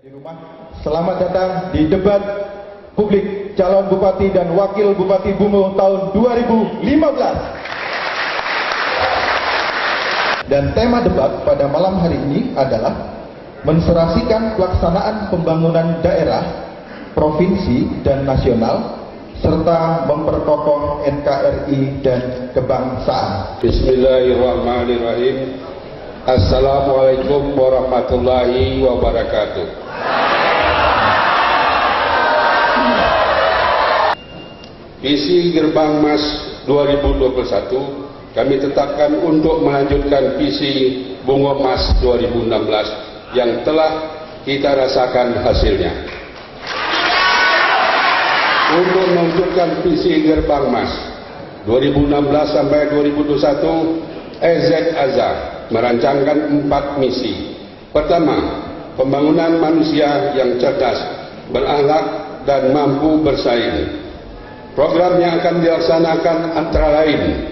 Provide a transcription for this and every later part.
Di rumah, selamat datang di debat publik calon bupati dan wakil bupati Bungo tahun 2015. Dan tema debat pada malam hari ini adalah menserasikan pelaksanaan pembangunan daerah, provinsi dan nasional, serta memperkokoh NKRI dan kebangsaan. Bismillahirrahmanirrahim. Assalamualaikum warahmatullahi wabarakatuh. Visi Gerbang Mas 2021 kami tetapkan untuk melanjutkan visi Bungo Mas 2016 yang telah kita rasakan hasilnya. Untuk mewujudkan visi Gerbang Mas 2016 sampai 2021, EZAZA merancangkan 4 misi. Pertama, pembangunan manusia yang cerdas, berakhlak dan mampu bersaing. Program yang akan dilaksanakan antara lain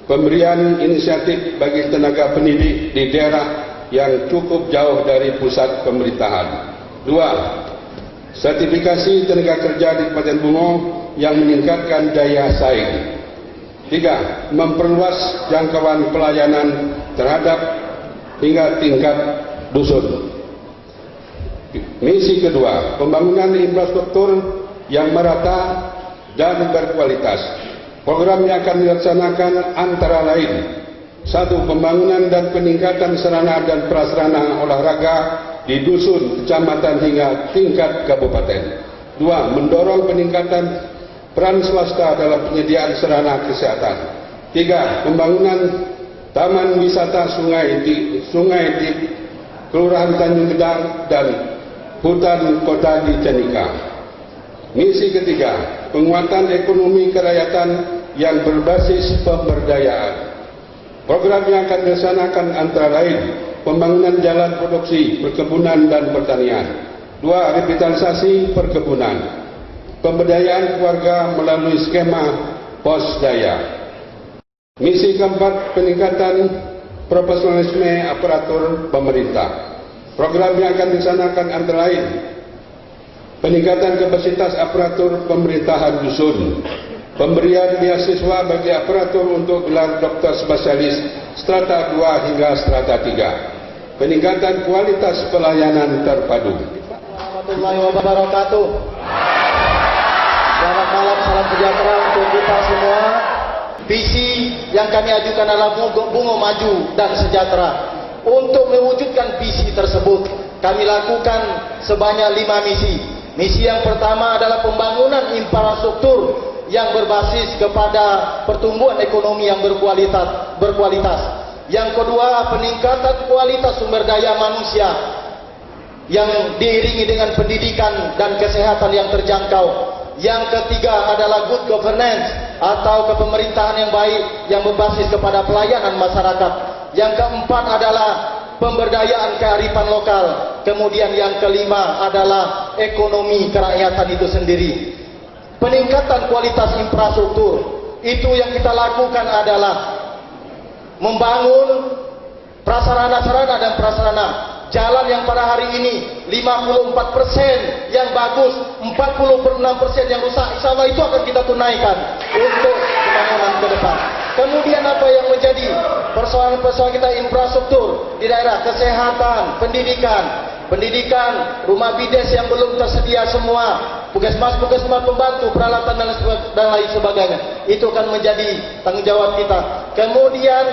pemberian inisiatif bagi tenaga pendidik di daerah yang cukup jauh dari pusat pemerintahan. 2. Sertifikasi tenaga kerja di Kabupaten Bungo yang meningkatkan daya saing. 3. Memperluas jangkauan pelayanan terhadap hingga tingkat dusun. Misi kedua, pembangunan infrastruktur yang merata dan berkualitas. Program yang akan dilaksanakan antara lain: 1. Pembangunan dan peningkatan sarana dan prasarana olahraga di dusun, kecamatan hingga tingkat kabupaten. 2. Mendorong peningkatan peran swasta dalam penyediaan sarana kesehatan. 3. Pembangunan taman wisata sungai di Kelurahan Tanjung Gedang dan hutan kota di Cenika. Misi ketiga, penguatan ekonomi kerakyatan yang berbasis pemberdayaan. Program yang akan dilaksanakan antara lain pembangunan jalan produksi, perkebunan dan pertanian. 2. Revitalisasi perkebunan. Pemberdayaan keluarga melalui skema pos daya. Misi keempat, peningkatan profesionalisme aparatur pemerintah. Program yang akan dilaksanakan antara lain peningkatan kapasitas aparatur pemerintahan dusun, pemberian beasiswa bagi aparatur untuk gelar doktor spesialis strata 2 hingga strata 3, peningkatan kualitas pelayanan terpadu. Warahmatullahi wabarakatuh. Selamat malam, salam sejahtera untuk kita semua. Visi yang kami ajukan adalah Bungo Maju dan Sejahtera. Untuk mewujudkan visi tersebut, kami lakukan sebanyak 5 misi. Misi yang pertama adalah pembangunan infrastruktur yang berbasis kepada pertumbuhan ekonomi yang berkualitas. Yang kedua, peningkatan kualitas sumber daya manusia yang diiringi dengan pendidikan dan kesehatan yang terjangkau. Yang ketiga adalah good governance atau kepemerintahan yang baik yang berbasis kepada pelayanan masyarakat. Yang keempat adalah pemberdayaan kearifan lokal. Kemudian yang kelima adalah ekonomi kerakyatan itu sendiri. Peningkatan kualitas infrastruktur itu yang kita lakukan adalah membangun prasarana-sarana dan prasarana. Jalan yang pada hari ini 54% yang bagus, 46% yang rusak. Insya Allah itu akan kita tunaikan untuk pembangunan ke depan. Kemudian apa yang menjadi persoalan-persoalan kita infrastruktur di daerah, kesehatan, pendidikan, rumah bides yang belum tersedia semua, puskesmas pembantu, peralatan dan lain sebagainya. Itu akan menjadi tanggung jawab kita. Kemudian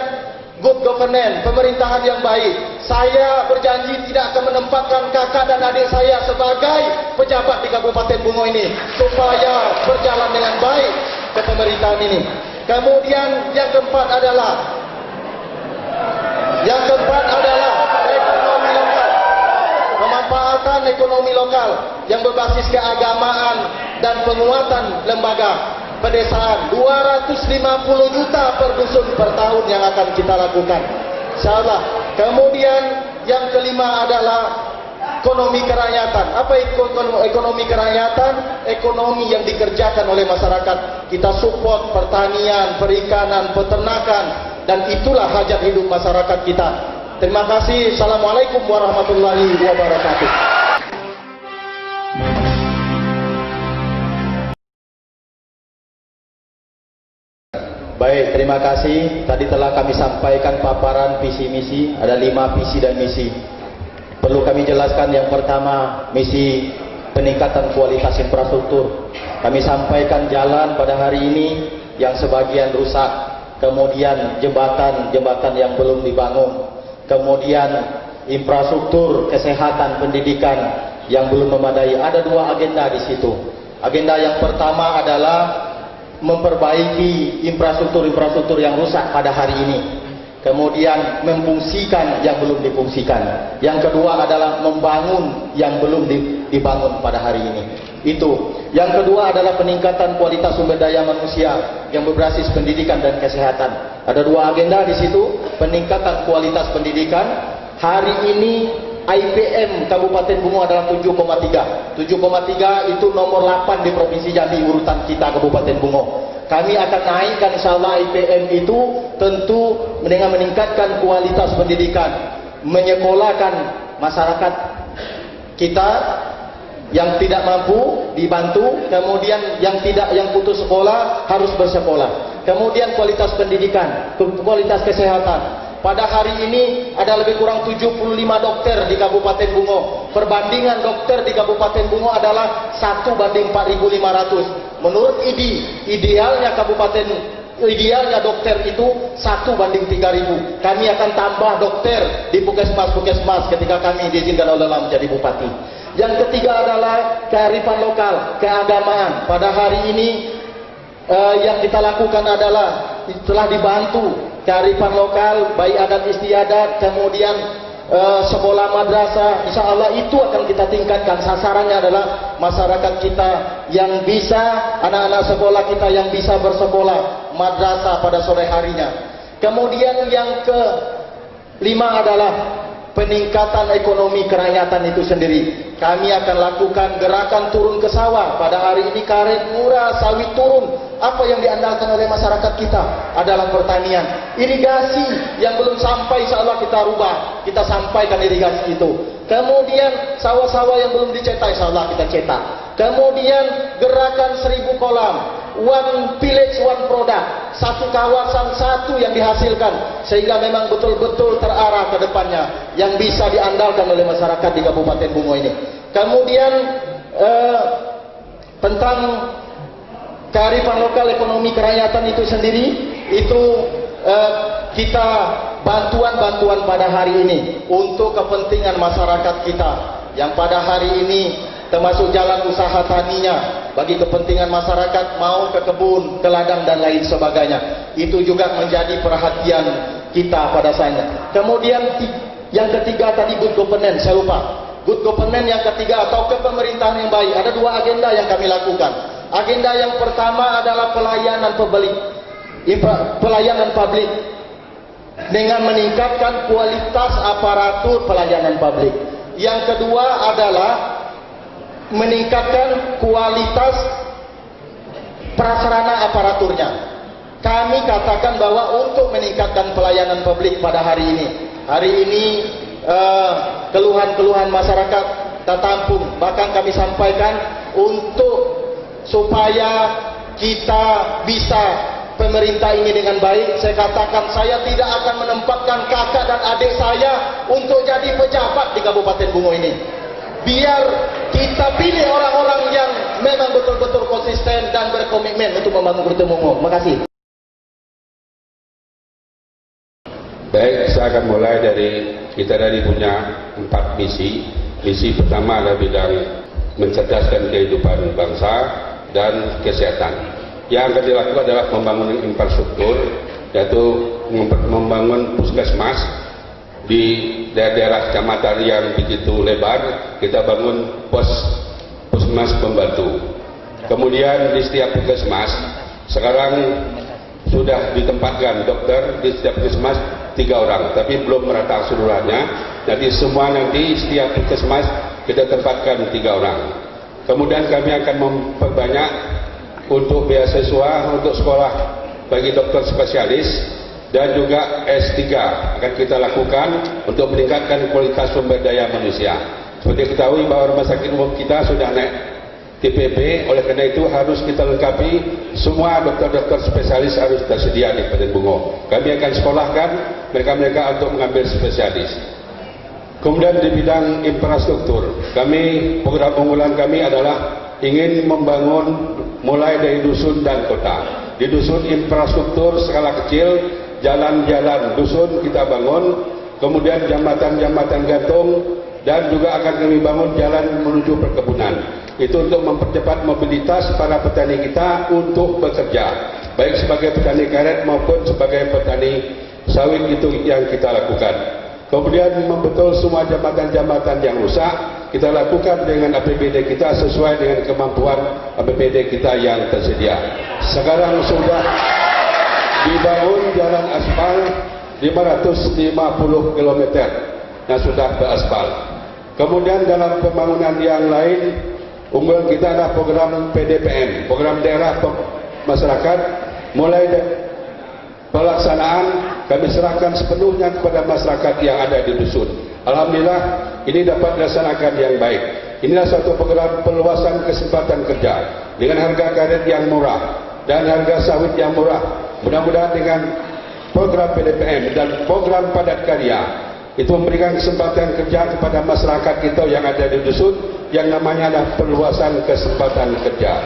good governance, pemerintahan yang baik. Saya berjanji tidak akan menempatkan kakak dan adik saya sebagai pejabat di Kabupaten Bungo ini supaya berjalan dengan baik ke pemerintahan ini. Kemudian yang keempat adalah ekonomi lokal. Memanfaatkan ekonomi lokal yang berbasis keagamaan dan penguatan lembaga pedesaan. 250 juta per dusun per tahun yang akan kita lakukan, insyaallah. Kemudian yang kelima adalah ekonomi kerakyatan. Apa ekonomi kerakyatan? Ekonomi yang dikerjakan oleh masyarakat. Kita support pertanian, perikanan, peternakan, dan itulah hajat hidup masyarakat kita. Terima kasih. Assalamualaikum warahmatullahi wabarakatuh. Terima kasih. Tadi telah kami sampaikan paparan visi misi. Ada 5 visi dan misi. Perlu kami jelaskan yang pertama, misi peningkatan kualitas infrastruktur. Kami sampaikan jalan pada hari ini yang sebagian rusak. Kemudian jembatan yang belum dibangun. Kemudian infrastruktur kesehatan pendidikan yang belum memadai. Ada 2 agenda di situ. Agenda yang pertama adalah memperbaiki infrastruktur yang rusak pada hari ini, kemudian memfungsikan yang belum difungsikan. Yang kedua adalah membangun yang belum dibangun pada hari ini. Itu. Yang kedua adalah peningkatan kualitas sumber daya manusia yang berbasis pendidikan dan kesehatan. Ada 2 agenda di situ, peningkatan kualitas pendidikan. Hari ini IPM Kabupaten Bungo adalah 7,3. 7,3 itu nomor 8 di Provinsi Jambi urutan kita Kabupaten Bungo. Kami akan naikkan insyaallah IPM itu tentu dengan meningkatkan kualitas pendidikan, menyekolahkan masyarakat kita yang tidak mampu dibantu, kemudian yang putus sekolah harus bersekolah. Kemudian kualitas pendidikan, kualitas kesehatan. Pada hari ini ada lebih kurang 75 dokter di Kabupaten Bungo. Perbandingan dokter di Kabupaten Bungo adalah 1/4.500. Menurut idealnya dokter itu 1/3.000. Kami akan tambah dokter di puskesmas ketika kami diizinkan oleh Allah menjadi bupati. Yang ketiga adalah kearifan lokal, keagamaan. Pada hari ini yang kita lakukan adalah telah dibantu kearifan lokal, baik adat istiadat, kemudian sekolah madrasah. Insya Allah itu akan kita tingkatkan. Sasarannya adalah masyarakat kita yang bisa, anak-anak sekolah kita yang bisa bersekolah madrasah pada sore harinya. Kemudian yang kelima adalah peningkatan ekonomi kerakyatan itu sendiri. Kami akan lakukan gerakan turun ke sawah. Pada hari ini karet murah, sawit turun. Apa yang diandalkan oleh masyarakat kita adalah pertanian. Irigasi yang belum sampai insya Allah kita rubah. Kita sampaikan irigasi itu. Kemudian sawah-sawah yang belum dicetak insya Allah kita cetak. Kemudian gerakan 1000 kolam. One village, one product. Satu kawasan, satu yang dihasilkan. Sehingga memang betul-betul terarah ke depannya. Yang bisa diandalkan oleh masyarakat di Kabupaten Bungo ini. Kemudian tentang kearifan lokal ekonomi kerakyatan itu sendiri, itu kita bantuan pada hari ini untuk kepentingan masyarakat kita yang pada hari ini termasuk jalan usaha taninya bagi kepentingan masyarakat, mau ke kebun, ke ladang dan lain sebagainya. Itu juga menjadi perhatian kita pada saya. Kemudian yang ketiga tadi good governance, saya lupa. Good governance yang ketiga atau kepemerintahan yang baik. Ada 2 agenda yang kami lakukan. Agenda yang pertama adalah pelayanan publik dengan meningkatkan kualitas aparatur pelayanan publik. Yang kedua adalah meningkatkan kualitas prasarana aparaturnya. Kami katakan bahwa untuk meningkatkan pelayanan publik pada hari ini keluhan-keluhan masyarakat kita tampung. Bahkan kami sampaikan untuk supaya kita bisa pemerintah ini dengan baik. Saya katakan saya tidak akan menempatkan kakak dan adik saya untuk jadi pejabat di Kabupaten Bungo ini. Biar kita pilih orang-orang yang memang betul-betul konsisten dan berkomitmen untuk membangun Kabupaten Bungo. Terima kasih. Baik, saya akan mulai dari kita punya 4 misi. Misi pertama adalah bidang mencerdaskan kehidupan bangsa dan kesehatan. Yang akan dilakukan adalah membangun infrastruktur, yaitu membangun puskesmas di daerah kecamatan yang begitu lebar. Kita bangun puskesmas pembantu. Kemudian di setiap puskesmas sekarang sudah ditempatkan dokter di setiap puskesmas 3 orang, tapi belum merata seluruhnya. Jadi semua nanti setiap puskesmas kita tempatkan 3 orang. Kemudian kami akan memperbanyak untuk beasiswa untuk sekolah bagi dokter spesialis dan juga S3 akan kita lakukan untuk meningkatkan kualitas sumber daya manusia. Seperti diketahui bahwa rumah sakit umum kita sudah naik TPB. Oleh karena itu harus kita lengkapi, semua dokter-dokter spesialis harus tersedia di Kabupaten Bungo. Kami akan sekolahkan mereka-mereka untuk mengambil spesialis. Kemudian di bidang infrastruktur, program unggulan kami adalah ingin membangun mulai dari dusun dan kota. Di dusun infrastruktur skala kecil, jalan-jalan dusun kita bangun, kemudian jembatan-jembatan gantung, dan juga akan kami bangun jalan menuju perkebunan. Itu untuk mempercepat mobilitas para petani kita untuk bekerja, baik sebagai petani karet maupun sebagai petani sawit. Itu yang kita lakukan. Kemudian membetul semua jembatan-jembatan yang rusak, kita lakukan dengan APBD kita sesuai dengan kemampuan APBD kita yang tersedia. Sekarang sudah dibangun jalan aspal 550 km yang sudah beraspal. Kemudian dalam pembangunan yang lain, unggulan kita adalah program PDPM, program daerah masyarakat. Mulai dari pelaksanaan kami serahkan sepenuhnya kepada masyarakat yang ada di dusun. Alhamdulillah ini dapat dilaksanakan yang baik. Inilah suatu program perluasan kesempatan kerja dengan harga karet yang murah dan harga sawit yang murah. Mudah-mudahan dengan program PDPM dan program padat karya itu memberikan kesempatan kerja kepada masyarakat kita yang ada di dusun, yang namanya adalah perluasan kesempatan kerja.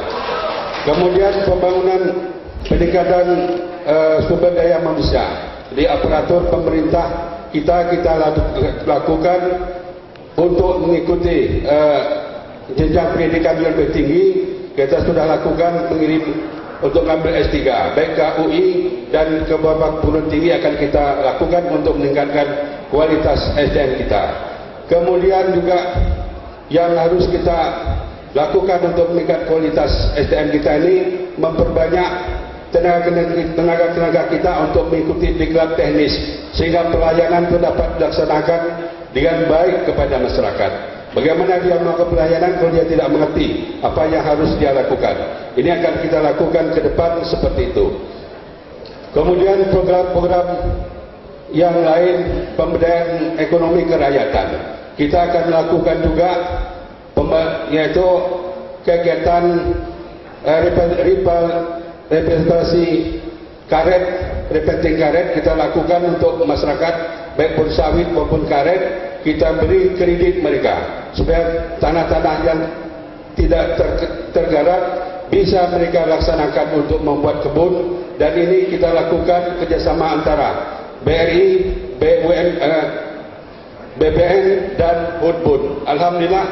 Kemudian pembangunan peningkatan sumber daya manusia di aparatur pemerintah kita lakukan untuk mengikuti jenjang pendidikan yang lebih tinggi. Kita sudah lakukan mengirim untuk mengambil S3 baik ke UI dan ke beberapa perguruan tinggi akan kita lakukan untuk meningkatkan kualitas SDM kita. Kemudian juga yang harus kita lakukan untuk meningkatkan kualitas SDM kita ini, memperbanyak tenaga kita untuk mengikuti diklat teknis sehingga pelayanan itu dapat dilaksanakan dengan baik kepada masyarakat. Bagaimana dia melakukan pelayanan kalau dia tidak mengerti apa yang harus dia lakukan? Ini akan kita lakukan ke depan seperti itu. Kemudian program-program yang lain, pemberdayaan ekonomi kerakyatan, kita akan lakukan juga, yaitu kegiatan representasi karet, repenting karet kita lakukan untuk masyarakat baik pun sawit maupun karet. Kita beri kredit mereka supaya tanah-tanah yang tidak tergarap bisa mereka laksanakan untuk membuat kebun, dan ini kita lakukan kerjasama antara BRI, BBN dan Hudbun. Alhamdulillah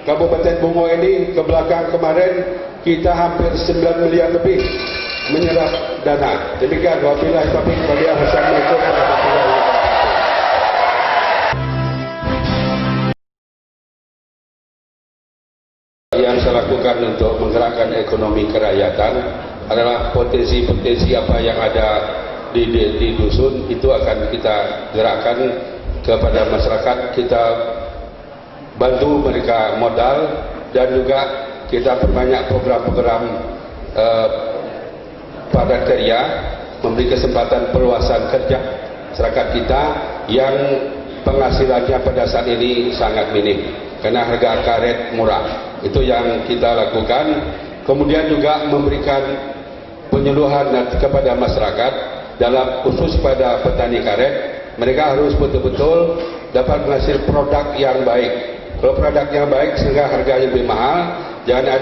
Kabupaten Bungo ini ke belakang kemarin kita hampir 9 miliar lebih menyerap dana. Demikian, wabillahi taufiq wal hidayah. Wassalamualaikum warahmatullahi wabarakatuh. Yang saya lakukan untuk menggerakkan ekonomi kerakyatan adalah potensi-potensi apa yang ada di dusun itu akan kita gerakkan kepada masyarakat. Kita bantu mereka modal dan juga kita perbanyak program-program padat karya, memberi kesempatan perluasan kerja masyarakat kita yang penghasilannya pada saat ini sangat minim karena harga karet murah. Itu yang kita lakukan. Kemudian juga memberikan penyuluhan kepada masyarakat dalam khusus pada petani karet. Mereka harus betul-betul dapat menghasil produk yang baik. Kalau produk yang baik sehingga harganya lebih mahal, jangan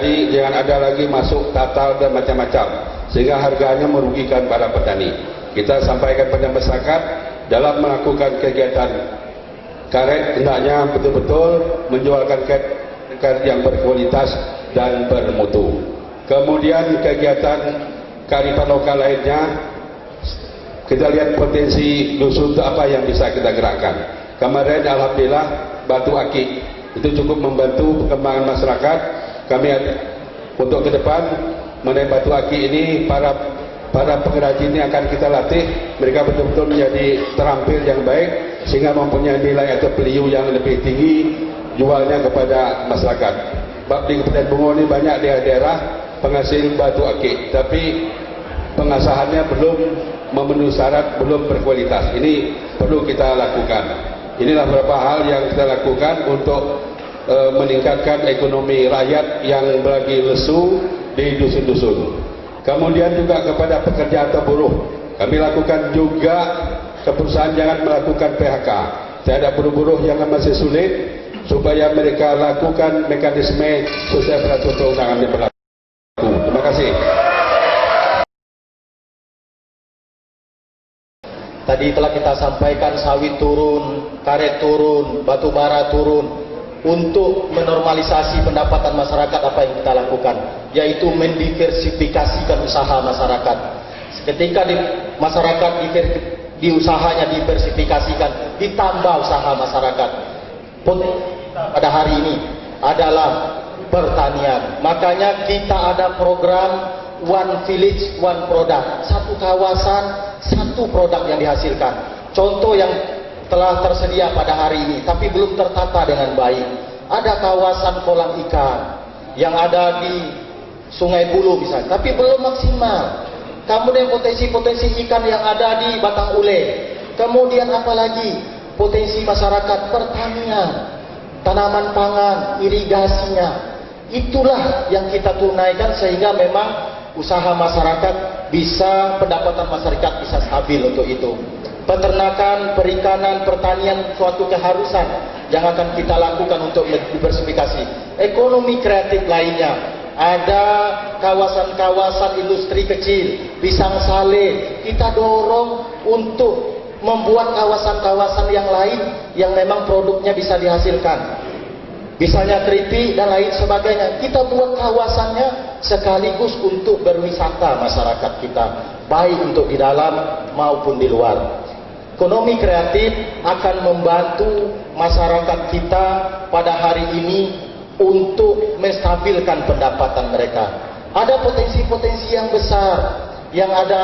ada lagi masuk tatal dan macam-macam sehingga harganya merugikan para petani. Kita sampaikan pada masyarakat dalam melakukan kegiatan karet hendaknya betul-betul menjualkan karet yang berkualitas dan bermutu. Kemudian kegiatan kearifan lokal lainnya, kita lihat potensi dusun itu apa yang bisa kita gerakkan. Kemarin alhamdulillah batu akik itu cukup membantu perkembangan masyarakat. Kami untuk ke depan mengenai batu akik ini, para pengrajin ini akan kita latih, mereka betul-betul menjadi terampil yang baik sehingga mempunyai nilai atau value yang lebih tinggi jualnya kepada masyarakat. Di Kabupaten Bungo ini banyak daerah penghasil batu akik, tapi pengasahannya belum memenuhi syarat, belum berkualitas. Ini perlu kita lakukan. Inilah beberapa hal yang kita lakukan untuk meningkatkan ekonomi rakyat yang lagi lesu di dusun-dusun. Kemudian juga kepada pekerja atau buruh, kami lakukan juga ke perusahaan jangan melakukan PHK. Terhadap buruh-buruh yang masih sulit, supaya mereka lakukan mekanisme sesuai peraturan perundangan yang berlaku. Terima kasih. Tadi telah kita sampaikan sawit turun, karet turun, batu bara turun. Untuk menormalisasi pendapatan masyarakat, apa yang kita lakukan? Yaitu mendiversifikasikan usaha masyarakat. Ketika masyarakat di usahanya diversifikasikan, ditambah usaha masyarakat. Potensi kita pada hari ini adalah pertanian. Makanya kita ada program One Village, One Product. Satu kawasan, satu produk yang dihasilkan. Contoh yang telah tersedia pada hari ini, tapi belum tertata dengan baik. Ada kawasan kolam ikan yang ada di Sungai Bulu misalnya, tapi belum maksimal. Kemudian potensi-potensi ikan yang ada di Batang Ule. Kemudian apalagi potensi masyarakat pertanian, tanaman pangan, irigasinya. Itulah yang kita tunaikan sehingga memang usaha masyarakat bisa, pendapatan masyarakat bisa stabil untuk itu. Peternakan, perikanan, pertanian suatu keharusan yang akan kita lakukan untuk diversifikasi. Ekonomi kreatif lainnya, ada kawasan-kawasan industri kecil, pisang sale, kita dorong untuk membuat kawasan-kawasan yang lain yang memang produknya bisa dihasilkan. Misalnya keripik dan lain sebagainya, kita buat kawasannya sekaligus untuk berwisata masyarakat kita, baik untuk di dalam maupun di luar. Ekonomi kreatif akan membantu masyarakat kita pada hari ini untuk menstabilkan pendapatan mereka. Ada potensi-potensi yang besar yang ada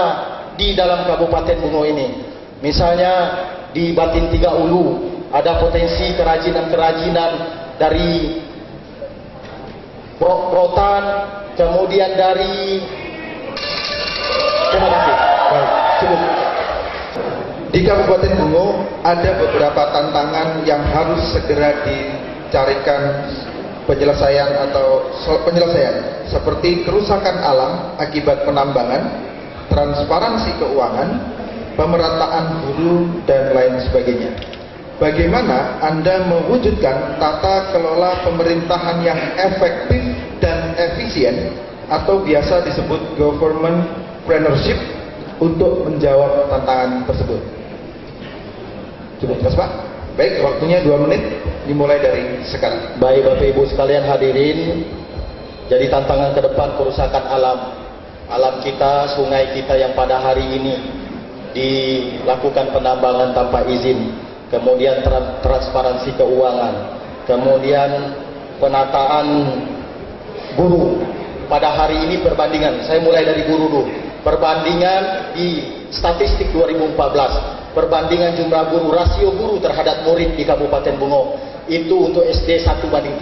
di dalam Kabupaten Bungo ini. Misalnya di Batin Tiga Ulu ada potensi kerajinan-kerajinan dari rotan, kemudian dari terima kasih. Cukup. Di Kabupaten Bungo ada beberapa tantangan yang harus segera dicarikan penyelesaian seperti kerusakan alam akibat penambangan, transparansi keuangan, pemerataan buruh dan lain sebagainya. Bagaimana Anda mewujudkan tata kelola pemerintahan yang efektif dan efisien atau biasa disebut governmentpreneurship untuk menjawab tantangan tersebut? Cukup jelas Pak? Baik, waktunya 2 menit dimulai dari sekarang. Baik Bapak Ibu sekalian hadirin, jadi tantangan ke depan kerusakan alam kita, sungai kita yang pada hari ini dilakukan penambangan tanpa izin, kemudian transparansi keuangan, kemudian penataan guru. Pada hari ini perbandingan, saya mulai dari guru dulu. Perbandingan di statistik 2014, perbandingan jumlah guru, rasio guru terhadap murid di Kabupaten Bungo itu untuk SD 1:13,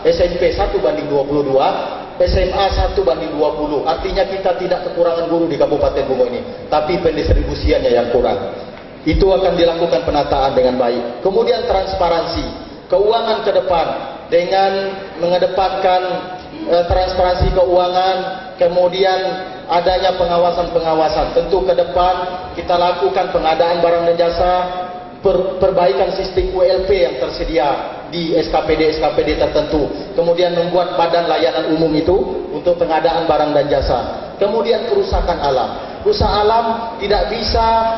SMP 1:22, SMA 1:20. Artinya kita tidak kekurangan guru di Kabupaten Bungo ini, tapi pendistribusiannya yang kurang. Itu akan dilakukan penataan dengan baik. Kemudian transparansi keuangan ke depan dengan mengedepankan transparansi keuangan, kemudian adanya pengawasan-pengawasan. Tentu ke depan kita lakukan pengadaan barang dan jasa, perbaikan sistem ULP yang tersedia di SKPD tertentu, kemudian membuat badan layanan umum itu untuk pengadaan barang dan jasa. Kemudian kerusakan alam. Kerusakan alam tidak bisa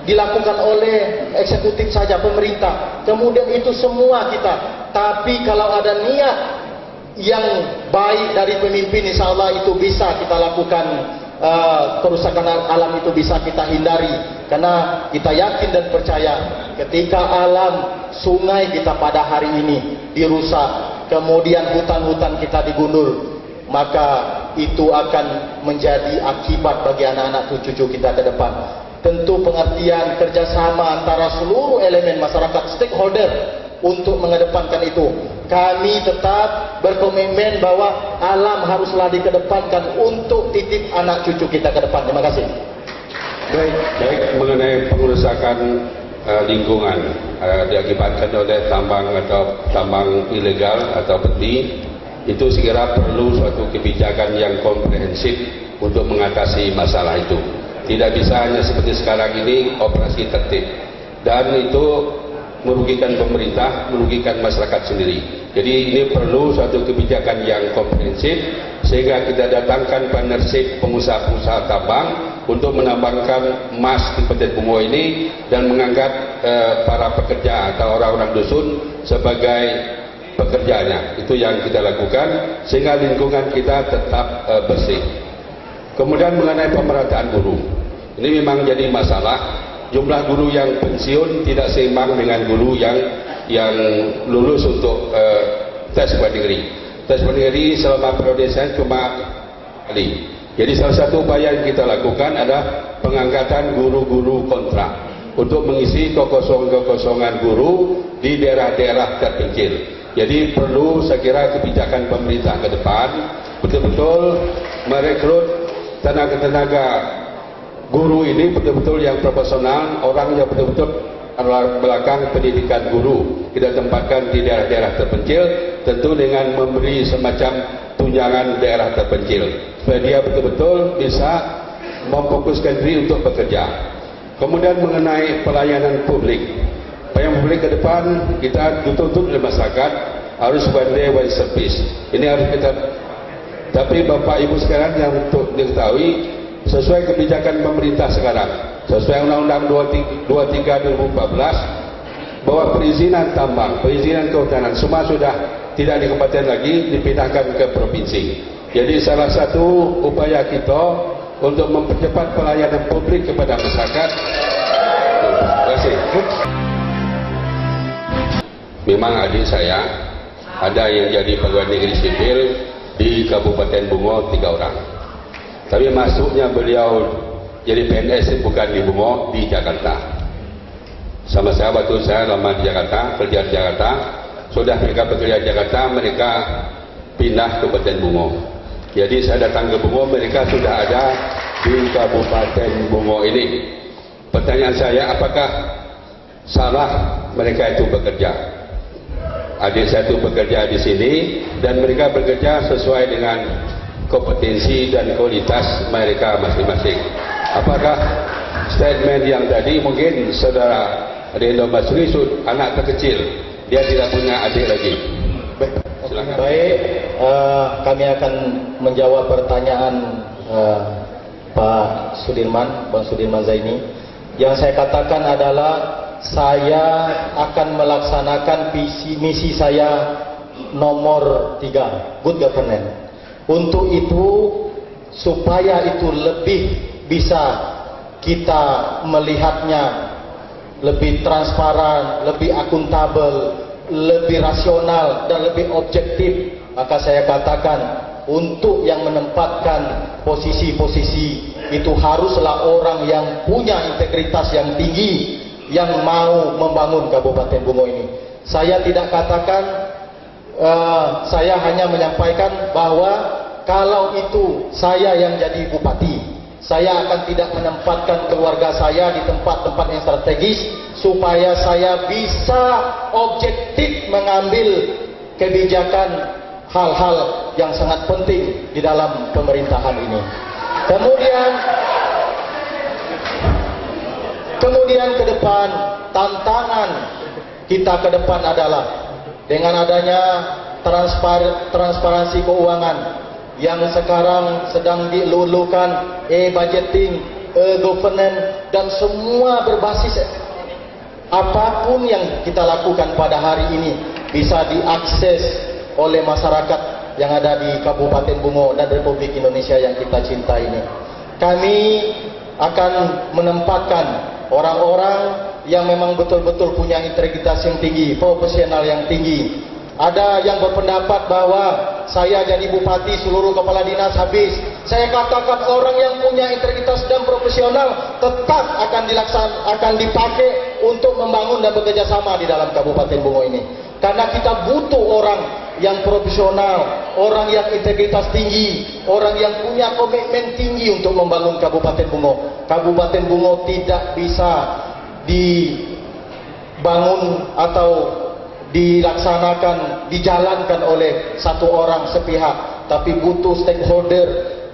dilakukan oleh eksekutif saja, pemerintah. Kemudian itu semua kita. Tapi kalau ada niat yang baik dari pemimpin, insya Allah itu bisa kita lakukan, kerusakan alam itu bisa kita hindari. Karena kita yakin dan percaya ketika alam sungai kita pada hari ini dirusak, kemudian hutan-hutan kita digundul, maka itu akan menjadi akibat bagi anak-anak cucu kita ke depan. Tentu pengertian kerjasama antara seluruh elemen masyarakat stakeholder untuk mengedepankan itu. Kami tetap berkomitmen bahwa alam haruslah dikedepankan untuk titip anak cucu kita ke depan. Terima kasih. Baik mengenai pengerusakan lingkungan diakibatkan oleh tambang atau tambang ilegal atau peti, itu segera perlu suatu kebijakan yang komprehensif untuk mengatasi masalah itu. Tidak bisa hanya seperti sekarang ini operasi tertib, dan itu merugikan pemerintah, merugikan masyarakat sendiri. Jadi ini perlu suatu kebijakan yang komprehensif, sehingga kita datangkan partnership pengusaha-pengusaha tambang untuk menambangkan emas di Peten Bungo ini dan mengangkat para pekerja atau orang-orang dusun sebagai pekerjanya. Itu yang kita lakukan sehingga lingkungan kita tetap bersih. Kemudian mengenai pemerataan guru, ini memang jadi masalah. Jumlah guru yang pensiun tidak seimbang dengan guru yang lulus untuk tes mandiri. Tes mandiri selama periode saya cuma kali. Jadi salah satu upaya yang kita lakukan adalah pengangkatan guru-guru kontrak untuk mengisi kekosongan guru di daerah-daerah terpencil. Jadi perlu saya kira kebijakan pemerintah ke depan betul-betul merekrut tenaga-tenaga guru ini betul-betul yang profesional, orang yang betul-betul belakang pendidikan guru, kita tempatkan di daerah-daerah terpencil, tentu dengan memberi semacam tunjangan daerah terpencil supaya dia betul-betul bisa memfokuskan diri untuk bekerja. Kemudian mengenai pelayanan publik ke depan, kita dituntut oleh masyarakat harus one day one service. Ini harus kita, tapi Bapak Ibu sekalian yang untuk diketahui, sesuai kebijakan pemerintah sekarang, sesuai Undang-Undang 23/2014, bahwa perizinan tambang, perizinan kehutanan semua sudah tidak di kabupaten lagi, dipindahkan ke provinsi. Jadi salah satu upaya kita untuk mempercepat pelayanan publik kepada masyarakat. Terima kasih. Memang adik saya ada yang jadi pegawai negeri sipil di Kabupaten Bungo 3 orang. Tapi masuknya beliau jadi PNS bukan di Bungo, di Jakarta. Sama saya waktu saya lama di Jakarta, kerja di Jakarta, sudah mereka bekerja di Jakarta, mereka pindah ke Kabupaten Bungo. Jadi saya datang ke Bungo, mereka sudah ada di Kabupaten Bungo ini. Pertanyaan saya, apakah salah mereka itu bekerja? Adik saya itu bekerja di sini dan mereka bekerja sesuai dengan kompetensi dan kualitas mereka masing-masing. Apakah statement yang tadi mungkin saudara Rendo Basri anak terkecil, dia tidak punya adik lagi? Silakan. Baik, kami akan menjawab pertanyaan Pak Sudirman, Bang Sudirman Zaini. Yang saya katakan adalah saya akan melaksanakan visi misi saya nomor 3, good governance. Untuk itu, supaya itu lebih bisa kita melihatnya lebih transparan, lebih akuntabel, lebih rasional dan lebih objektif, maka saya katakan untuk yang menempatkan posisi-posisi itu haruslah orang yang punya integritas yang tinggi, yang mau membangun Kabupaten Bungo ini. Saya tidak katakan, saya hanya menyampaikan bahwa kalau itu saya yang jadi bupati, saya akan tidak menempatkan keluarga saya di tempat-tempat yang strategis supaya saya bisa objektif mengambil kebijakan hal-hal yang sangat penting di dalam pemerintahan ini. Kemudian ke depan, tantangan kita ke depan adalah dengan adanya transparansi keuangan yang sekarang sedang dilulukan, e-budgeting, e-governance, dan semua berbasis apapun yang kita lakukan pada hari ini bisa diakses oleh masyarakat yang ada di Kabupaten Bungo dan Republik Indonesia yang kita cinta ini. Kami akan menempatkan orang-orang yang memang betul-betul punya integritas yang tinggi, profesional yang tinggi. Ada yang berpendapat bahwa saya jadi bupati seluruh kepala dinas habis. Saya katakan orang yang punya integritas dan profesional tetap akan dipakai untuk membangun dan bekerja sama di dalam Kabupaten Bungo ini. Karena kita butuh orang yang profesional, orang yang integritas tinggi, orang yang punya komitmen tinggi untuk membangun Kabupaten Bungo. Kabupaten Bungo tidak bisa dibangun atau dilaksanakan, dijalankan oleh satu orang sepihak, tapi butuh stakeholder,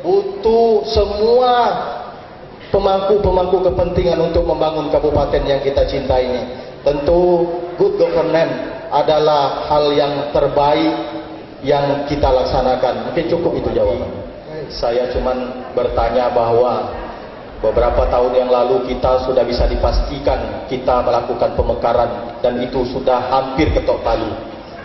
butuh semua pemangku kepentingan untuk membangun kabupaten yang kita cintai ini. Tentu good governance adalah hal yang terbaik yang kita laksanakan. Mungkin cukup itu jawaban. Saya cuman bertanya bahwa beberapa tahun yang lalu kita sudah bisa dipastikan kita melakukan pemekaran dan itu sudah hampir ketok palu.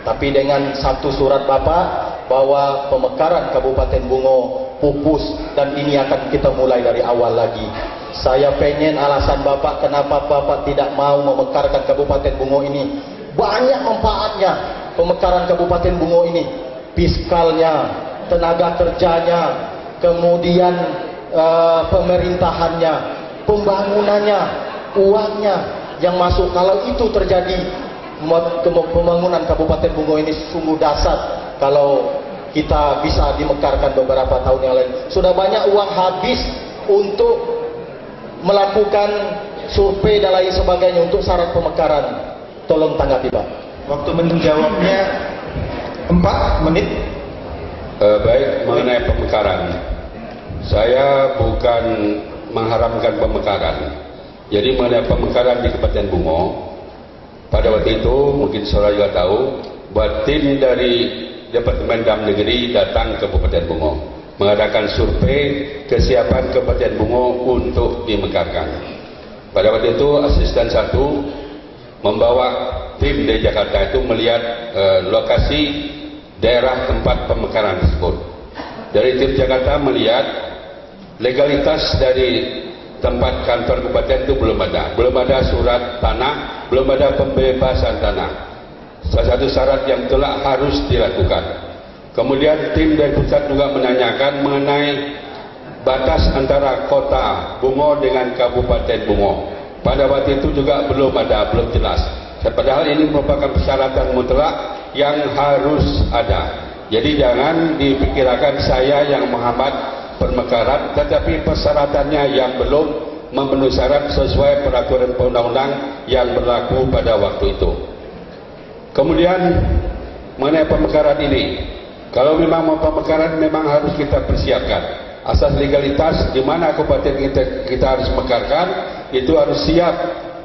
Tapi dengan satu surat Bapak bahwa pemekaran Kabupaten Bungo pupus dan ini akan kita mulai dari awal lagi. Saya pengen alasan Bapak kenapa Bapak tidak mau memekarkan Kabupaten Bungo ini. Banyak manfaatnya pemekaran Kabupaten Bungo ini. Fiskalnya, tenaga kerjanya, kemudian pemerintahannya, pembangunannya, uangnya yang masuk. Kalau itu terjadi, pembangunan Kabupaten Bungo ini sungguh dahsyat. Kalau kita bisa dimekarkan beberapa tahun yang lalu, sudah banyak uang habis untuk melakukan survei dan lain sebagainya untuk syarat pemekaran. Tolong tanggapi Pak. Waktu menjawabnya 4 menit. Baik, mengenai pemekaran, saya bukan mengharamkan pemekaran. Jadi mengenai pemekaran di Kabupaten Bungo, pada waktu itu mungkin saudara juga tahu bahwa tim dari Departemen Dalam Negeri datang ke Kabupaten Bungo mengadakan survei kesiapan Kabupaten Bungo untuk dimekarkan. Pada waktu itu asisten 1 membawa tim dari Jakarta itu melihat lokasi daerah tempat pemekaran tersebut. Dari tim Jakarta melihat legalitas dari tempat kantor kabupaten itu belum ada surat tanah, belum ada pembebasan tanah. Salah satu syarat yang telah harus dilakukan. Kemudian tim dari pusat juga menanyakan mengenai batas antara kota Bungo dengan Kabupaten Bungo. Pada waktu itu juga belum jelas. Padahal ini merupakan persyaratan mutlak yang harus ada. Jadi jangan dipikirkan saya yang menghambat pemekaran, tetapi persyaratannya yang belum memenuhi syarat sesuai peraturan perundang-undang yang berlaku pada waktu itu. Kemudian mengenai pemekaran ini, kalau memang mau pemekaran memang harus kita persiapkan. Asas legalitas di mana kabupaten kita harus mekarkan itu harus siap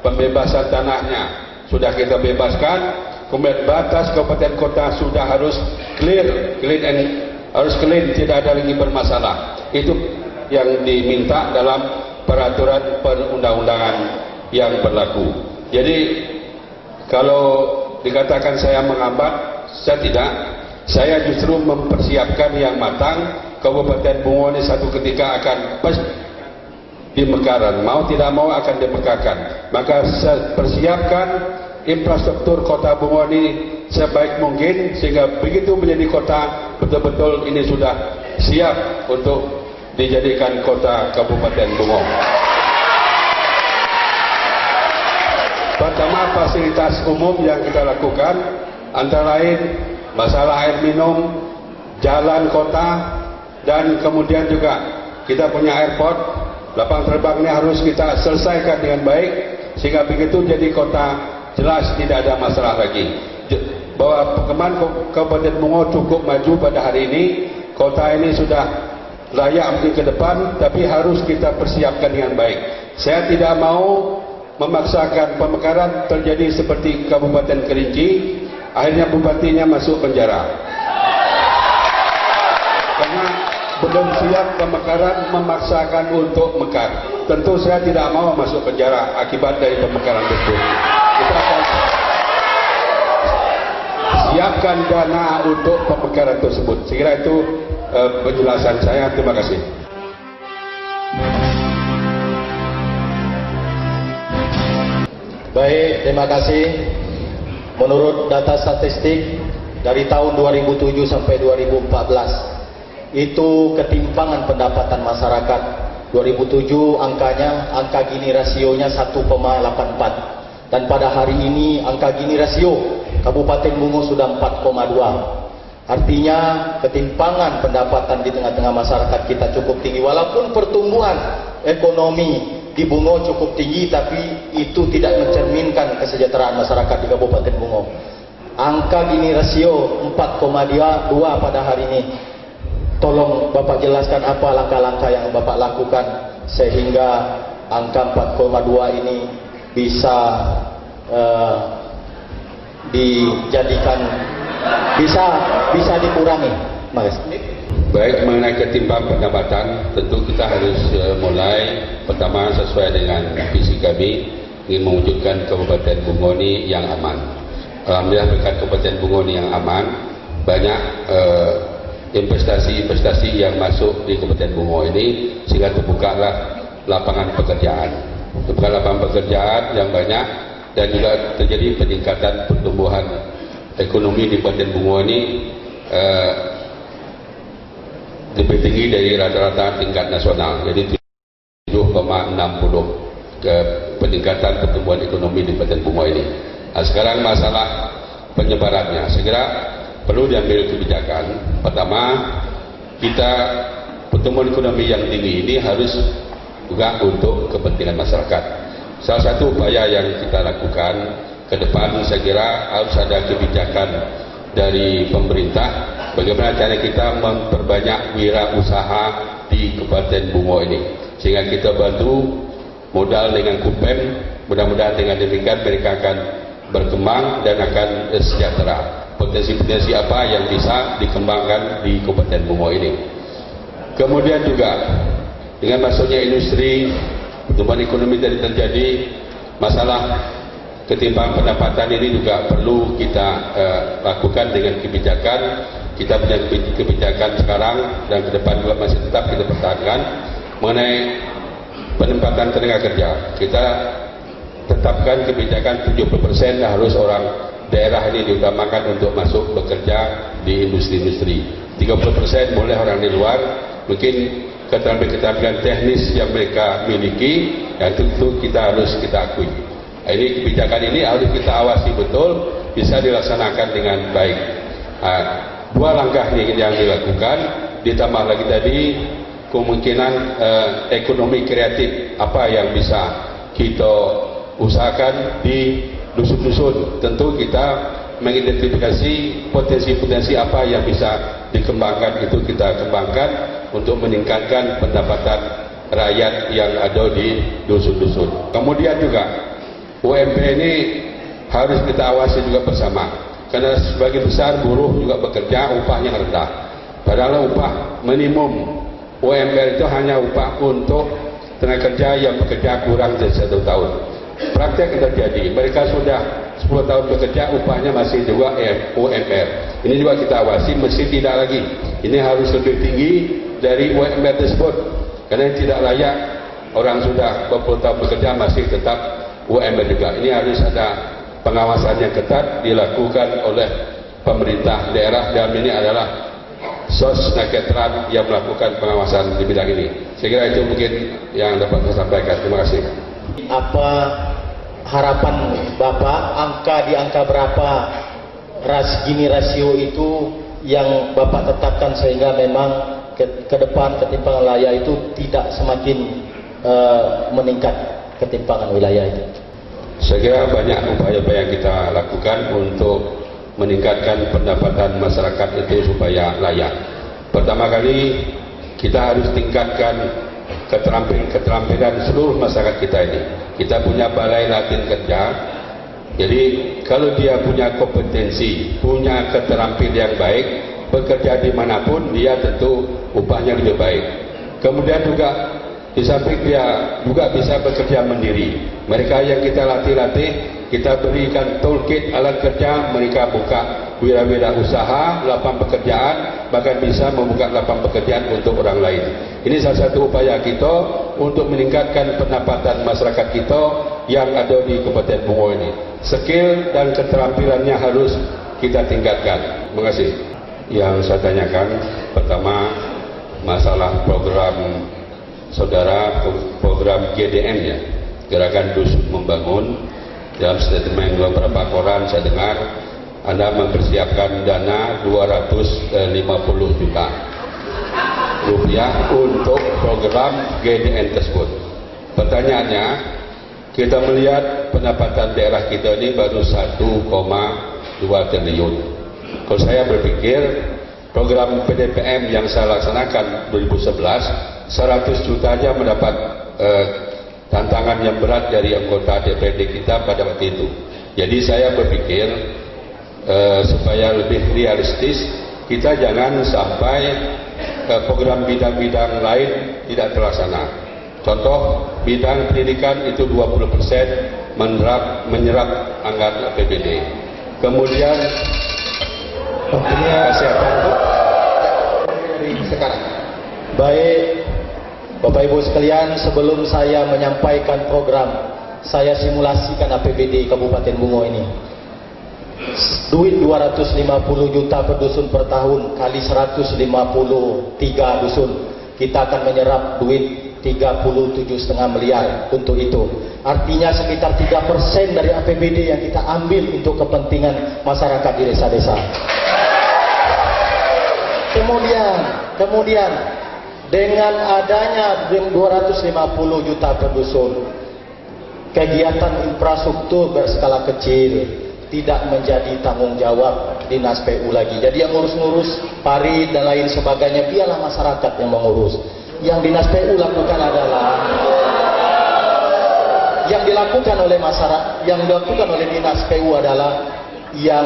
pembebasan tanahnya. Sudah kita bebaskan, kemudian batas kabupaten kota sudah harus clean, tidak ada lagi bermasalah. Itu yang diminta dalam peraturan perundang-undangan yang berlaku. Jadi kalau dikatakan saya menghambat, saya tidak. Saya justru mempersiapkan yang matang. Kabupaten Bungo ini satu ketika akan dimekaran, mau tidak mau akan dimekarkan. Maka saya persiapkan infrastruktur kota Bungo ini sebaik mungkin sehingga begitu menjadi kota betul-betul ini sudah siap untuk dijadikan kota Kabupaten Bungo. Pertama, fasilitas umum yang kita lakukan antara lain masalah air minum, jalan kota, dan kemudian juga kita punya airport, lapangan terbangnya harus kita selesaikan dengan baik sehingga begitu jadi kota jelas tidak ada masalah lagi. Bahwa perkembangan Kabupaten Bungo cukup maju pada hari ini, kota ini sudah layak mungkin ke depan, tapi harus kita persiapkan dengan baik. Saya tidak mau memaksakan pemekaran terjadi seperti Kabupaten Kerinci, akhirnya bupatinya masuk penjara. Karena belum siap pemekaran memaksakan untuk mekar. Tentu saya tidak mau masuk penjara akibat dari pemekaran tersebut. Kita akan siapkan dana untuk pemekaran tersebut. Sekira itu penjelasan saya. Terima kasih. Baik, terima kasih. Menurut data statistik dari tahun 2007 sampai 2014, itu ketimpangan pendapatan masyarakat. 2007 angka Gini rasionya 1,84 dan pada hari ini angka Gini rasio Kabupaten Bungo sudah 4,2. Artinya ketimpangan pendapatan di tengah-tengah masyarakat kita cukup tinggi, walaupun pertumbuhan ekonomi di Bungo cukup tinggi, tapi itu tidak mencerminkan kesejahteraan masyarakat di Kabupaten Bungo. Angka Gini rasio 4,2 pada hari ini. Tolong Bapak jelaskan apa langkah-langkah yang Bapak lakukan sehingga angka 4,2 ini bisa dijadikan, bisa dikurangi, Mas. Baik, mengenai ketimbang pendapatan, tentu kita harus mulai pertama sesuai dengan visi kami, ingin mewujudkan Kabupaten Bungo ini yang aman. Alhamdulillah berkat Kabupaten Bungo ini yang aman, banyak investasi-investasi yang masuk di Kabupaten Bungo ini, sehingga terbukalah lapangan pekerjaan. Terbuka lapangan pekerjaan yang banyak, dan juga terjadi peningkatan pertumbuhan ekonomi di Kabupaten Bungo ini lebih tinggi dari rata-rata tingkat nasional, jadi 7,60 peningkatan pertumbuhan ekonomi di Kabupaten Bungo ini. Nah, sekarang masalah penyebarannya, segera perlu diambil kebijakan. Pertama, kita pertumbuhan ekonomi yang tinggi ini harus juga untuk kepentingan masyarakat. Salah satu upaya yang kita lakukan ke depan, saya kira harus ada kebijakan dari pemerintah bagaimana cara kita memperbanyak wirausaha di Kabupaten Bungo ini, sehingga kita bantu modal dengan KUPEM. Mudah-mudahan dengan demikian mereka akan berkembang dan akan sejahtera. Potensi-potensi apa yang bisa dikembangkan di Kabupaten Bungo ini. Kemudian juga dengan masuknya industri, pertumbuhan ekonomi tadi terjadi, masalah ketimbang pendapatan ini juga perlu kita lakukan dengan kebijakan. Kita punya kebijakan sekarang dan ke depan juga masih tetap kita pertahankan mengenai penempatan tenaga kerja. Kita tetapkan kebijakan 70% harus orang daerah ini diutamakan untuk masuk bekerja di industri-industri. 30% boleh orang di luar, mungkin keterampilan teknis yang mereka miliki, dan tentu kita harus kita akui. Ini kebijakan ini harus kita awasi betul, bisa dilaksanakan dengan baik. Dua langkah ini yang dilakukan, ditambah lagi tadi kemungkinan ekonomi kreatif apa yang bisa kita usahakan di dusun-dusun. Tentu kita mengidentifikasi potensi-potensi apa yang bisa dikembangkan, itu kita kembangkan untuk meningkatkan pendapatan rakyat yang ada di dusun-dusun. Kemudian juga UMP ini harus kita awasi juga bersama, karena sebagian besar buruh juga bekerja upahnya rendah. Padahal upah minimum UMR itu hanya upah untuk tenaga kerja yang bekerja kurang dari 1 tahun. Praktek yang terjadi, mereka sudah 10 tahun bekerja, upahnya masih juga UMR. Ini juga kita awasi, mesti tidak lagi. Ini harus lebih tinggi dari UMR tersebut, karena tidak layak orang sudah 20 tahun bekerja masih tetap UMR juga. Ini harus ada pengawasan yang ketat dilakukan oleh pemerintah daerah, dan ini adalah Sosnaketran yang melakukan pengawasan di bidang ini. Saya kira itu mungkin yang dapat saya sampaikan. Terima kasih. Apa harapan Bapak, di angka berapa Gini rasio itu yang Bapak tetapkan sehingga memang ke depan ketimpangan wilayah itu tidak semakin meningkat ketimpangan wilayah itu? Saya kira banyak upaya-upaya yang kita lakukan untuk meningkatkan pendapatan masyarakat itu supaya layak. Pertama kali kita harus tingkatkan keterampilan seluruh masyarakat kita ini. Kita punya balai latihan kerja, jadi kalau dia punya kompetensi, punya keterampilan yang baik, bekerja dimanapun dia tentu upahnya lebih baik. Kemudian juga di samping dia juga bisa bekerja mandiri. Mereka yang kita latih, kita berikan toolkit alat kerja, mereka buka wira-wira usaha, lapangan pekerjaan, bahkan bisa membuka lapangan pekerjaan untuk orang lain. Ini salah satu upaya kita untuk meningkatkan pendapatan masyarakat kita yang ada di Kabupaten Bungo ini. Skill dan keterampilannya harus kita tingkatkan. Terima kasih. Yang saya tanyakan, pertama masalah program saudara, program GDM ya, Gerakan Dusun Membangun. Dalam statement beberapa koran saya dengar Anda mempersiapkan dana 250 juta rupiah untuk program GDM tersebut. Pertanyaannya, kita melihat pendapatan daerah kita ini baru 1,2 triliun. Kalau saya berpikir program PDPM yang saya laksanakan 2011, 100 juta aja mendapat tantangan yang berat dari anggota DPRD kita pada waktu itu. Jadi saya berpikir supaya lebih realistis, kita jangan sampai program bidang-bidang lain tidak terlaksana. Contoh, bidang pendidikan itu 20% menyerap anggaran APBD. Kemudian kesehatan sekarang. Baik, Bapak Ibu sekalian, sebelum saya menyampaikan program, saya simulasikan APBD Kabupaten Bungo ini. Duit 250 juta per dusun per tahun kali 153 dusun, kita akan menyerap duit 37,5 miliar untuk itu. Artinya sekitar 3% dari APBD yang kita ambil untuk kepentingan masyarakat di desa-desa. Kemudian dengan adanya 250 juta per dusun, kegiatan infrastruktur berskala kecil tidak menjadi tanggung jawab Dinas PU lagi. Jadi yang ngurus-ngurus parit dan lain sebagainya, biarlah masyarakat yang mengurus. Yang Dinas PU lakukan adalah yang dilakukan oleh masyarakat, yang dilakukan oleh Dinas PU adalah yang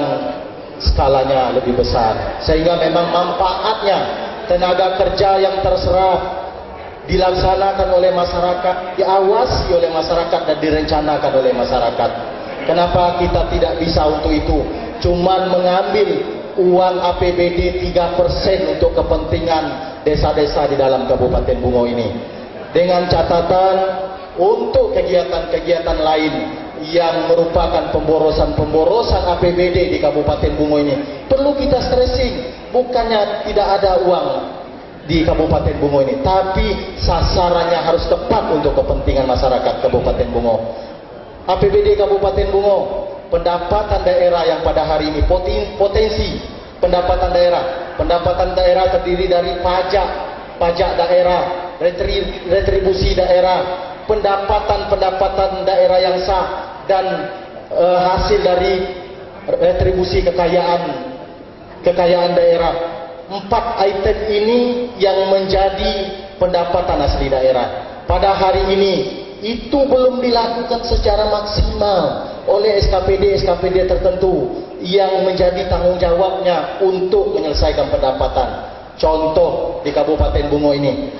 skalanya lebih besar, sehingga memang manfaatnya tenaga kerja yang terserap dilaksanakan oleh masyarakat, diawasi oleh masyarakat dan direncanakan oleh masyarakat. Kenapa kita tidak bisa untuk itu? Cuman mengambil uang APBD 3% untuk kepentingan desa-desa di dalam Kabupaten Bungo ini, dengan catatan untuk kegiatan-kegiatan lain yang merupakan pemborosan APBD di Kabupaten Bungo ini perlu kita stressing. Bukannya tidak ada uang di Kabupaten Bungo ini, tapi sasarannya harus tepat untuk kepentingan masyarakat Kabupaten Bungo. APBD Kabupaten Bungo, pendapatan daerah yang pada hari ini potensi pendapatan daerah terdiri dari pajak daerah, retribusi daerah, pendapatan daerah yang sah, dan hasil dari retribusi kekayaan daerah. 4 item ini yang menjadi pendapatan asli daerah. Pada hari ini itu belum dilakukan secara maksimal oleh SKPD tertentu yang menjadi tanggung jawabnya untuk menyelesaikan pendapatan. Contoh di Kabupaten Bungo ini,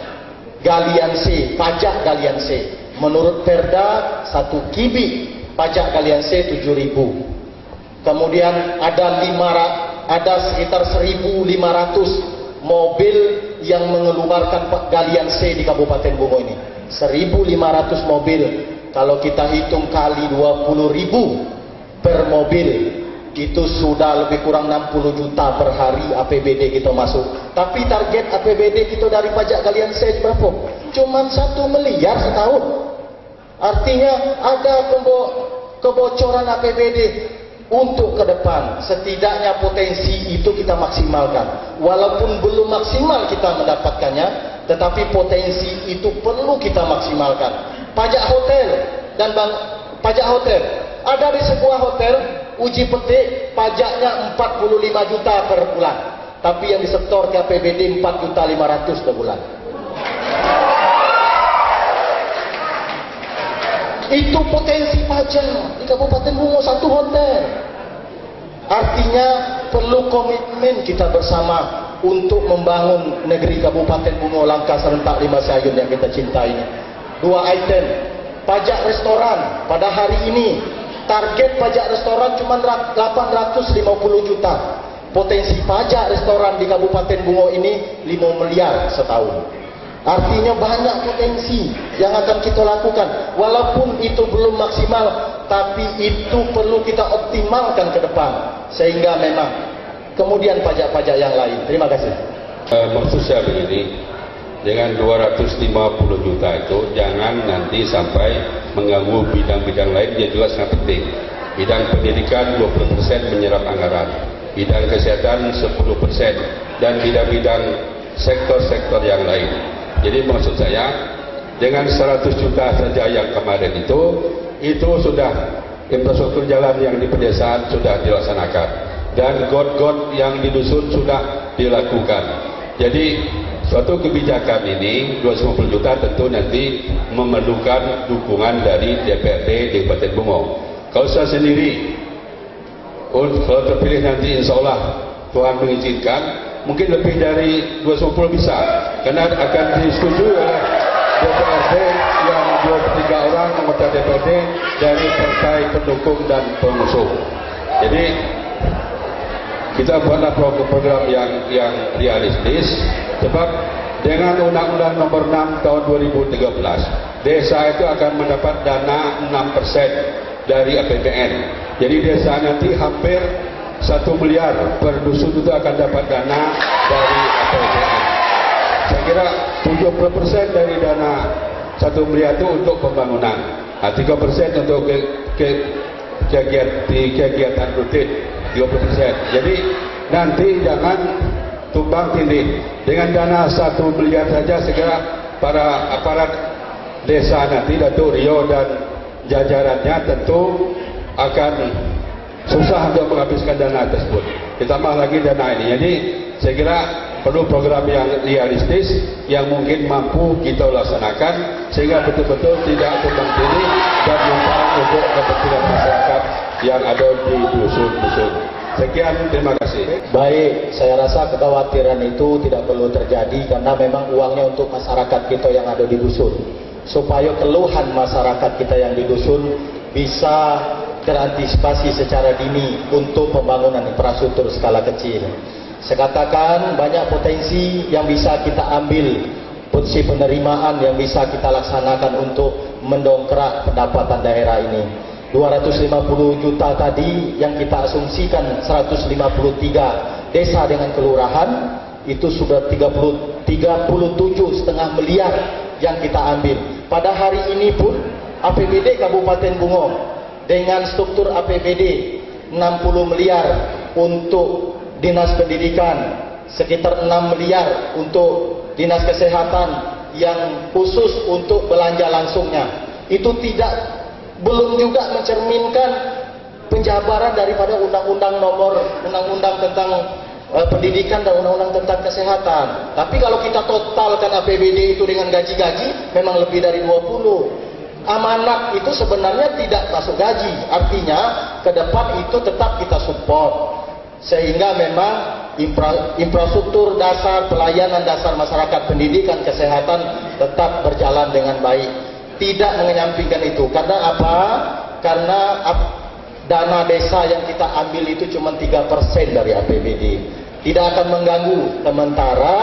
galian C, pajak galian C. Menurut Perda 1 kubik pajak galian C 7.000. Kemudian ada sekitar 1.500 mobil yang mengeluarkan galian C di Kabupaten Bungo ini. 1.500 mobil, kalau kita hitung kali 20.000 per mobil, itu sudah lebih kurang 60 juta per hari APBD kita masuk. Tapi target APBD kita dari pajak galian C berapa? Cuman 1 miliar setahun. Artinya ada kebocoran APBD. Untuk ke depan, setidaknya potensi itu kita maksimalkan. Walaupun belum maksimal kita mendapatkannya, tetapi potensi itu perlu kita maksimalkan. Pajak hotel ada di sebuah hotel, uji petik pajaknya 45 juta per bulan, tapi yang disetor ke APBD 4.500.000 per bulan. Itu potensi pajak di Kabupaten Bungo 1 hotel. Artinya perlu komitmen kita bersama untuk membangun negeri Kabupaten Bungo langkah serentak 5 sayun yang kita cintai. 2 item, pajak restoran. Pada hari ini target pajak restoran cuma 850 juta. Potensi pajak restoran di Kabupaten Bungo ini 5 miliar setahun. Artinya banyak potensi yang akan kita lakukan. Walaupun itu belum maksimal, tapi itu perlu kita optimalkan ke depan. Sehingga memang kemudian pajak-pajak yang lain. Terima kasih. Maksud saya begini, dengan 250 juta itu jangan nanti sampai mengganggu bidang-bidang lain yang juga sangat penting. Bidang pendidikan 20% menyerap anggaran, bidang kesehatan 10%, dan bidang-bidang sektor-sektor yang lain. Jadi maksud saya, dengan 100 juta saja yang kemarin itu sudah infrastruktur jalan yang di pedesaan sudah dilaksanakan, dan got-got yang di dusun sudah dilakukan. Jadi suatu kebijakan ini 250 juta tentu nanti memerlukan dukungan dari DPRD di Kabupaten Bungo. Kalau saya sendiri, kalau terpilih nanti insya Allah Tuhan mengizinkan, mungkin lebih dari 250 bisa, karena akan disetujui oleh DPRD yang 23 orang anggota DPRD dari partai pendukung dan pengusung. Jadi kita buatlah program yang realistis, sebab dengan Undang-Undang Nomor 6 Tahun 2013, desa itu akan mendapat dana 6% dari APBN. Jadi desa nanti hampir 1 miliar per dusun itu akan dapat dana dari APBN. Saya kira 70% dari dana 1 miliar itu untuk pembangunan, 3% untuk kegiatan rutin, 30%. Jadi nanti jangan tumbang tindih. Dengan dana 1 miliar saja segera para aparat desa nanti, Datuk Rio dan jajarannya tentu akan susah untuk menghabiskan dana tersebut. Ditambah lagi dana ini. Jadi saya kira perlu program yang realistis yang mungkin mampu kita laksanakan sehingga betul-betul tidak tumbang tindih dan manfaat untuk kepentingan masyarakat yang ada di dusun-dusun. Sekian, terima kasih. Baik, saya rasa kekhawatiran itu tidak perlu terjadi karena memang uangnya untuk masyarakat kita yang ada di dusun. Supaya keluhan masyarakat kita yang di dusun bisa terantisipasi secara dini untuk pembangunan infrastruktur skala kecil. Saya katakan banyak potensi yang bisa kita ambil, potensi penerimaan yang bisa kita laksanakan untuk mendongkrak pendapatan daerah ini. 250 juta tadi yang kita asumsikan 153 desa dengan kelurahan, itu sudah 37,5 miliar yang kita ambil. Pada hari ini pun APBD Kabupaten Bungo dengan struktur APBD 60 miliar untuk Dinas Pendidikan, sekitar 6 miliar untuk Dinas Kesehatan yang khusus untuk belanja langsungnya. Itu belum juga mencerminkan penjabaran daripada undang-undang tentang pendidikan dan undang-undang tentang kesehatan. Tapi kalau kita totalkan APBD itu dengan gaji-gaji, memang lebih dari 20. Amanat itu sebenarnya tidak masuk gaji, artinya ke depan itu tetap kita support, sehingga memang infrastruktur dasar, pelayanan dasar masyarakat, pendidikan, kesehatan tetap berjalan dengan baik. Tidak menyampingkan itu. Karena apa? Karena dana desa yang kita ambil itu cuma 3% dari APBD. Tidak akan mengganggu. Sementara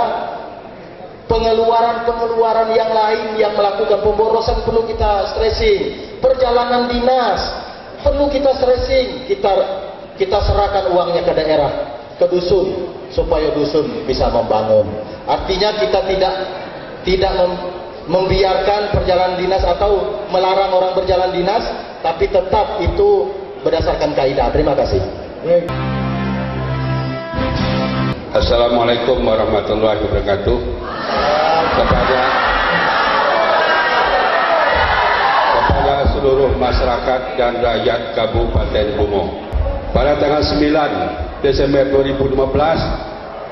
pengeluaran yang lain yang melakukan pemborosan perlu kita stressing. Perjalanan dinas perlu kita stressing. Kita serahkan uangnya ke daerah, ke dusun, supaya dusun bisa membangun. Artinya kita tidak membiarkan perjalanan dinas atau melarang orang berjalan dinas, tapi tetap itu berdasarkan kaidah. Terima kasih. Assalamualaikum warahmatullahi wabarakatuh. Kepada seluruh masyarakat dan rakyat Kabupaten Bungo, pada tanggal 9 Desember 2015,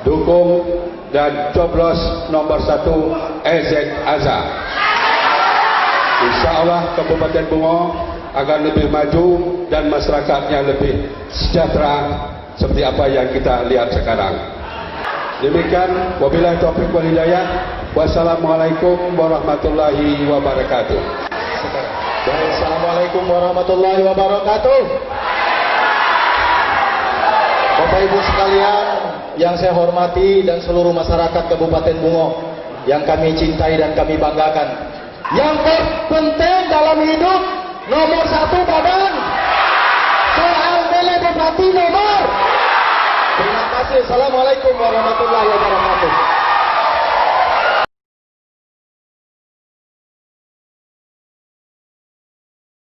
dukung dan coblos nomor 1 EZ Azhar. Insya Allah Kabupaten Bungo akan lebih maju dan masyarakatnya lebih sejahtera seperti apa yang kita lihat sekarang. Demikian, wabillahi taufiq wal hidayah. Wassalamualaikum warahmatullahi wabarakatuh. Assalamualaikum warahmatullahi wabarakatuh. Bapak Ibu sekalian yang saya hormati dan seluruh masyarakat Kabupaten Bungo yang kami cintai dan kami banggakan. Yang terpenting dalam hidup nomor 1 badan, soal bela bupati nomor. Terima kasih. Assalamualaikum warahmatullahi wabarakatuh.